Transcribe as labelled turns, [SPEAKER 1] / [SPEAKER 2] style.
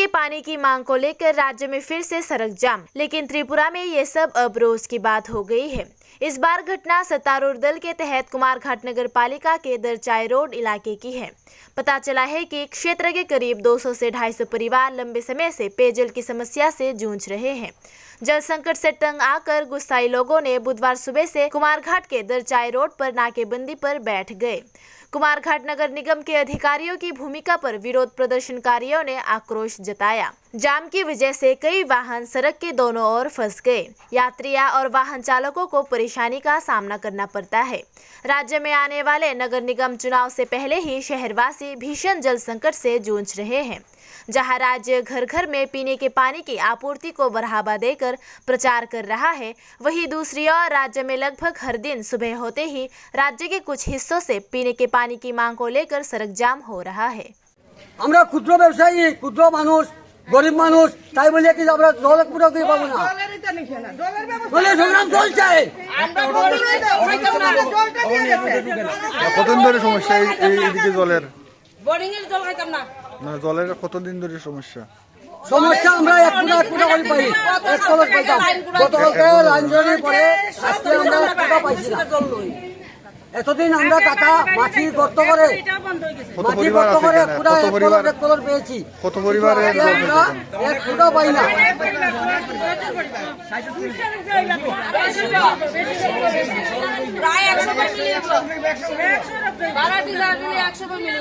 [SPEAKER 1] के पानी की मांग को लेकर राज्य में फिर से सड़क जाम, लेकिन त्रिपुरा में ये सब अब रोज की बात हो गई है। इस बार घटना सत्तारूढ़ दल के तहत कुमारघाट नगर पालिका के दरचाई रोड इलाके की है। पता चला है कि क्षेत्र के करीब 200 से 250 परिवार लंबे समय से पेयजल की समस्या से जूझ रहे हैं। जल संकट से तंग आकर गुस्साई लोगों ने बुधवार सुबह से कुमारघाट के दरचाई रोड पर नाकेबंदी पर बैठ गए। कुमारघाट नगर निगम के अधिकारियों की भूमिका पर विरोध प्रदर्शनकारियों ने आक्रोश जताया। जाम की वजह से कई वाहन सड़क के दोनों ओर फंस गए। यात्रियों और वाहन चालकों को परेशानी का सामना करना पड़ता है। राज्य में आने वाले नगर निगम चुनाव से पहले ही शहरवासी भीषण जल संकट से जूझ रहे हैं। जहां राज्य घर घर में पीने के पानी की आपूर्ति को बढ़ावा देकर प्रचार कर रहा है, वहीं दूसरी ओर राज्य में लगभग हर दिन सुबह होते ही राज्य के कुछ हिस्सों से पीने के पानी की मांग को लेकर सड़क जाम हो रहा है।
[SPEAKER 2] আমরা ক্ষুদ্র ব্যবসায়ী, ক্ষুদ্র মানুষ, গরিব মানুষ, তাই বলে কি আমরা জল পুরো দিয়ে পাবো না? জলের সংগ্রাম চলছে।
[SPEAKER 3] কতদিন ধরে সমস্যা এইদিকে জলের?
[SPEAKER 4] বোরিং এর জল খাইতাম না।
[SPEAKER 3] না, জলের কতদিন ধরে সমস্যা?
[SPEAKER 2] সমস্যা আমরা এক ফুটা করে পাই, এক কলস পাইতাম। গতকালকে লাইন জড়িয়ে পড়ে আজকে আমরা ফুটা পাইছি না। এতদিন আমরা কাটা মাটি গর্ত করে মাটি গর্ত করে পুরো এক কলস পেয়েছি।
[SPEAKER 3] কত পরিবারের জল
[SPEAKER 2] আমরা এক ফুটা পাই না।
[SPEAKER 4] প্রায় 100 মিলিয়ন 12 মিলিয়ন 100 মিলিয়ন